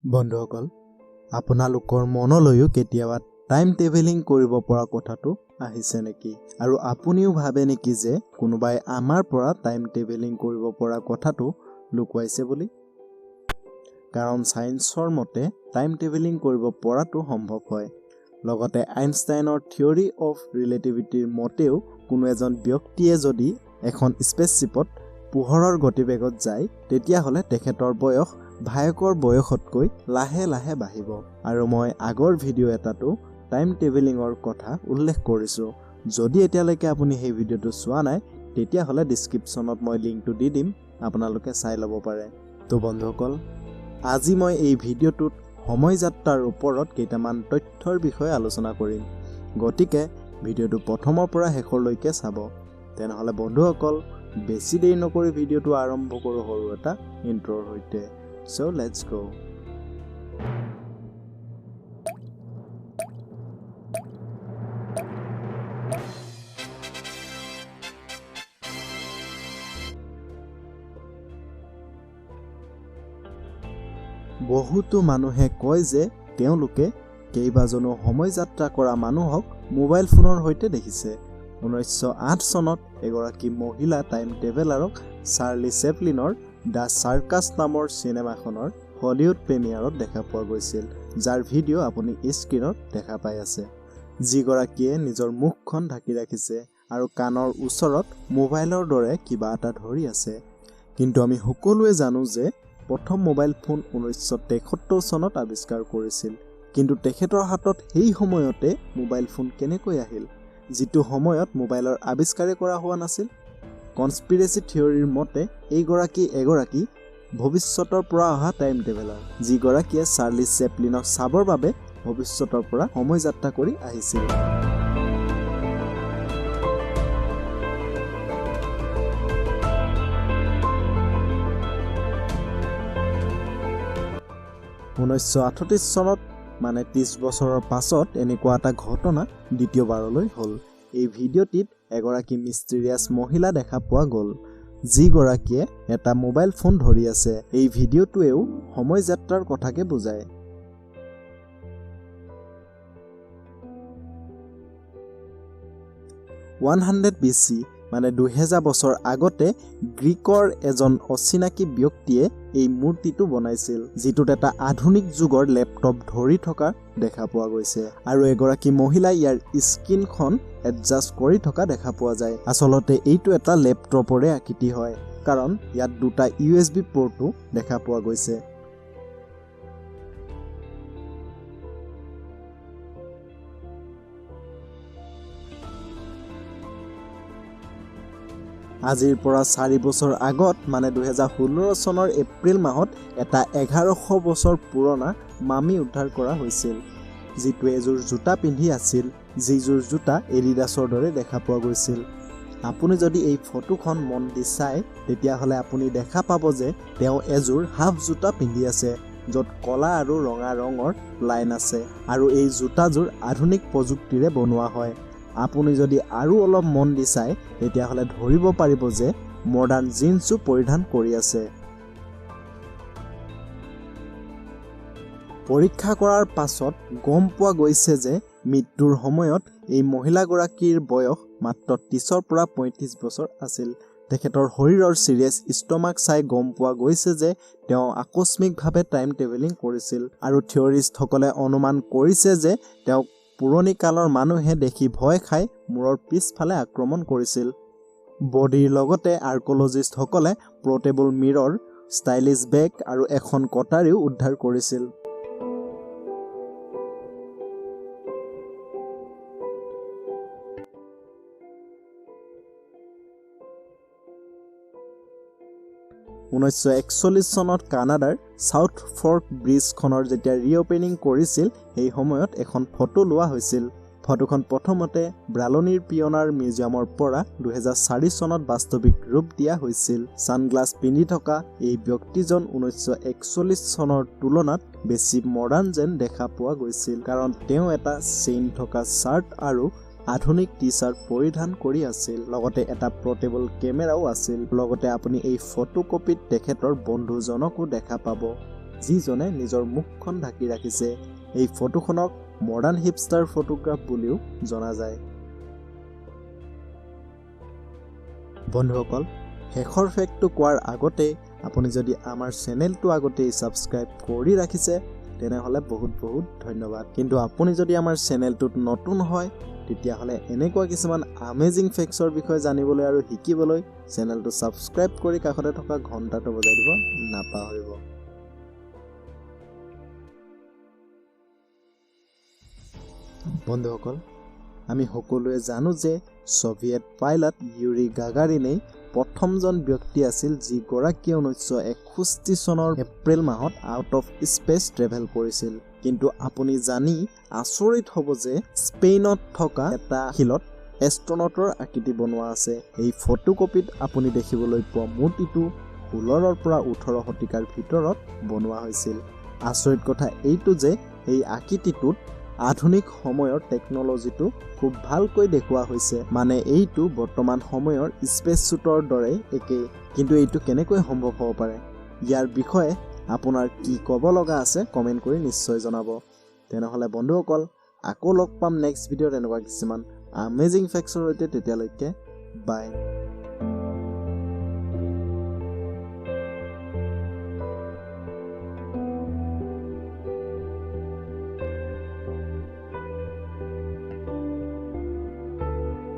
বন্ধুসকল আপোনালোকৰ মনলৈও কেতিয়াবা টাইম ট্ৰেভেলিং কৰিব পৰা কথাটো আহিছে নেকি আৰু আপুনিও ভাবে নেকি যে কোনোবাই আমাৰ পৰা টাইম ট্ৰেভেলিং কৰিব পৰা কথাটো লুকুৱাইছে বুলি কাৰণ সায়েন্সৰ মতে টাইম ট্ৰেভেলিং কৰিব পৰাটো সম্ভৱ হয় লগতে আইনষ্টাইনৰ থিওৰি অফ ৰিলেটিভিটিৰ মতেও কোনো এজন ব্যক্তিয়ে যদি এখন স্পেচশিপত পোহৰৰ গতিবেগত যায় তেতিয়া হলে তেখেতৰ বয়স ভায়কৰ বয়সতকৈ লাহে লাহে বাঢ়িব আৰু মই আগৰ ভিডিও এটাটো টাইম ট্ৰেভেলিংৰ কথা উল্লেখ কৰিছো যদি এতিয়ালৈকে আপুনি সেই ভিডিওটো চোৱা নাই তেতিয়া হলে ডেসক্ৰিপচনত মই লিংকটো দি দিম আপোনালোকে চাই ল'ব পাৰে তো বন্ধুসকল আজি মই এই ভিডিওটোত সময় যাত্ৰাৰ ওপৰত কেইটামান তথ্যৰ বিষয়ে আলোচনা কৰিম গতিকে ভিডিওটো প্ৰথমৰ পৰা শেষলৈকে চাব তেনেহলে বন্ধুসকল বেছি দেৰি নকৰি ভিডিওটো আৰম্ভ কৰো সৰু এটা ইন্ট্ৰৰ সৈতে So let's go. বহুতো মানুহে কয় যে তেওঁলোকে কেইবাজনো সময় যাত্ৰা কৰা মানুহক মোবাইল ফোনৰ সৈতে দেখিছে 1908 চনত এগৰাকী মহিলা টাইম ট্ৰেভেলাৰক চাৰ্লি চেপলিনৰ দা সাৰ্কাছ নামৰ সিনেমাখনৰ হলিউড প্ৰিমিয়াৰত দেখা পোৱা গৈছিল যাৰ ভিডিও আপুনি স্ক্ৰিনত দেখা পাই আছে যিগৰাকীয়ে নিজৰ মুখখন ঢাকি ৰাখিছে আৰু কাণৰ ওচৰত মোবাইলৰ দৰে কিবা এটা ধৰি আছে কিন্তু আমি সকলোৱে জানো যে প্ৰথম মোবাইল ফোন 1973 চনত আৱিষ্কাৰ কৰিছিল কিন্তু তেখেতৰ হাতত সেই সময়তে মোবাইল ফোন কেনেকৈ আহিল যিটো সময়ত মোবাইলৰ আৱিষ্কাৰ কৰা হোৱা নাছিল কনস্পিৰেসি থিওৰিৰ মতে এগৰাকী ভৱিষ্যতৰ পৰা অহা টাইম ট্ৰেভেলাৰ যিগৰাকীয়ে চাৰ্লি চেপলিনক চাবৰ বাবে ভৱিষ্যতৰ পৰা সময় যাত্ৰা কৰি আহিছিল (1938 চনত মানে 30 বছৰৰ পাছত এনেকুৱা এটা ঘটনা দ্বিতীয়বাৰলৈ হ'ল এই ভিডিওটিত এগৰাকী মিষ্টেৰিয়াছ মহিলা দেখা পোৱা গ'ল যিগৰাকীয়ে এটা মোবাইল ফোন ধৰি আছে এই ভিডিওটোৱেও সময় যাত্ৰাৰ কথাকে বুজায় 100 BC মানে 2000 বছৰ আগতে গ্ৰীকৰ এজন অচিনাকি ব্যক্তিয়ে এই মূৰ্তিটো বনাইছিল যিটোত এটা আধুনিক যুগৰ ল্যাপটপ ধৰি থকা দেখা পোৱা গৈছে আৰু এগৰাকী মহিলা ইয়াৰ স্ক্ৰিনখন এডজাস্ট কৰি থকা দেখা পোৱা যায় আসলতে এইটো এটা ল্যাপটপৰে আকৃতি হয় কাৰণ ইয়াত দুটা USB পোৰ্টও দেখা পোৱা গৈছে আজিৰ পৰা 4 বছৰ আগত মানে 2016 চনৰ এপ্ৰিল মাহত এটা 1100 বছৰ পুৰণা মামি উদ্ধাৰ কৰা হৈছিল যিটো এযোৰ জোতা পিন্ধি আছিল যিযোৰ জোতা এডিডাছৰ দৰে দেখা পোৱা গৈছিল আপুনি যদি এই ফটোখন মন দি চাই তেতিয়া হলে আপুনি দেখা পাব যে তেওঁ এযোৰ হাফ জোতা পিন্ধি আছে য'ত কলা আৰু ৰঙা ৰঙৰ লাইন আছে আৰু এই জোতাযোৰ আধুনিক প্ৰযুক্তিৰে বনোৱা হয় আপুনি যদি আৰু অলপ মন দি চাই তেতিয়া হলে ধৰিব পাৰিব যে মডাৰ্ণ জিন্সও পৰিধান কৰি আছে পৰীক্ষা কৰাৰ পাছত গম পোৱা গৈছে যে মৃত্যুৰ সময়ত এই মহিলাগৰাকীৰ বয়স মাত্ৰ 30 পৰা 35 বছৰ আছিল তেখেতৰ শৰীৰৰ সিৰিয়াছ ষ্টমাক চাই গম পোৱা গৈছে যে তেওঁ আকস্মিকভাৱে টাইম ট্ৰেভেলিং কৰিছিল আৰু থিওৰিষ্টসকলে অনুমান কৰিছে যে তেওঁ পুৰণি কালৰ মানুহে দেখি ভয় খাই মূৰৰ পিছফালে আক্ৰমণ কৰিছিল বডিৰ লগতে আৰ্কিঅলজিষ্টসকলে পোৰ্টেবল মিৰৰ ষ্টাইলিছ বেগ আৰু এখন কটাৰীও উদ্ধাৰ কৰিছিল (1941 চনত কানাডাৰ সাউথ ফৰ্ক ব্ৰিজখনৰ যেতিয়া ৰিঅপেনিং কৰিছিল সেই সময়ত এখন ফটো লোৱা হৈছিল ফটোখন প্ৰথমতে ব্ৰালনিৰ পিয়নাৰ মিউজিয়ামৰ পৰা 2004 চনত বাস্তৱিক ৰূপ দিয়া হৈছিল সানগ্লাস পিন্ধি থকা এই ব্যক্তিজন 1941 চনৰ তুলনাত বেছি মডাৰ্ণ যেন দেখা পোৱা গৈছিল কাৰণ তেওঁ এটা চেইন থকা শাৰ্ট আৰু আধুনিক টি-শাৰ্ট পৰিধান কৰি আছিল লগতে এটা পোৰ্টেবল কেমেৰাও আছিল লগতে আপুনি এই ফটোকপিত তেখেতৰ বন্ধুজনকো দেখা পাব যিজনে নিজৰ মুখখন ঢাকি ৰাখিছে। এই ফটোখনক মডাৰ্ণ হিপষ্টাৰ ফটোগ্ৰাফ বুলিও জনা যায়। বন্ধুসকল, শেষৰ ফেক্টটো কোৱাৰ আগতে আপুনি যদি আমাৰ চেনেলটো আগতেই ছাবস্ক্ৰাইব কৰি ৰাখিছে তেনেহ'লে বহুত বহুত ধন্যবাদ। কিন্তু আপুনি যদি আমাৰ চেনেলটোত নতুন হয় তেতিয়াহ'লে এনেকুৱা কিছুমান আমেজিং ফেক্টছৰ বিষয়ে জানিবলৈ আৰু শিকিবলৈ চেনেলটো ছাবস্ক্ৰাইব কৰি কাষতে থকা ঘণ্টাটো বজাই দিব নাপাহৰিব। বন্ধুসকল, আমি সকলোৱে জানো যে ছভিয়েট পাইলট ইউৰি গাগাৰিনেই প্ৰথমজন ব্যক্তি আছিল যিগৰাকীয়ে 1961 চনৰ এপ্ৰিল মাহত আউট অফ স্পেচ ট্ৰেভেল কৰিছিল। কিন্তু আপুনি জানি আচৰিত হ'ব যে স্পেইনত থকা এটা শিলত এষ্ট্ৰনটৰ আকৃতি বনোৱা আছে। এই ফটোকপিত আপুনি দেখিবলৈ পোৱা মূৰ্তিটো 16 পৰা 18 শতিকাৰ ভিতৰত বনোৱা হৈছিল। আচৰিত কথা এইটো যে এই আকৃতিটোত আধুনিক সময়ৰ টেকন'লজিটো খুব ভালকৈ দেখুওৱা হৈছে। মানে এইটো বৰ্তমান সময়ৰ স্পেচ শ্বুটৰ দৰে একেই। কিন্তু এইটো কেনেকৈ সম্ভৱ হ'ব পাৰে? ইয়াৰ বিষয়ে আপোনাৰ কি ক'ব লগা আছে কমেণ্ট কৰি নিশ্চয় জনাব। তেনেহ'লে বন্ধুসকল, আকৌ লগ পাম নেক্সট ভিডিঅ'ত এনেকুৱা কিছুমান আমেজিং ফেক্টছৰ সৈতে। তেতিয়ালৈকে বাই।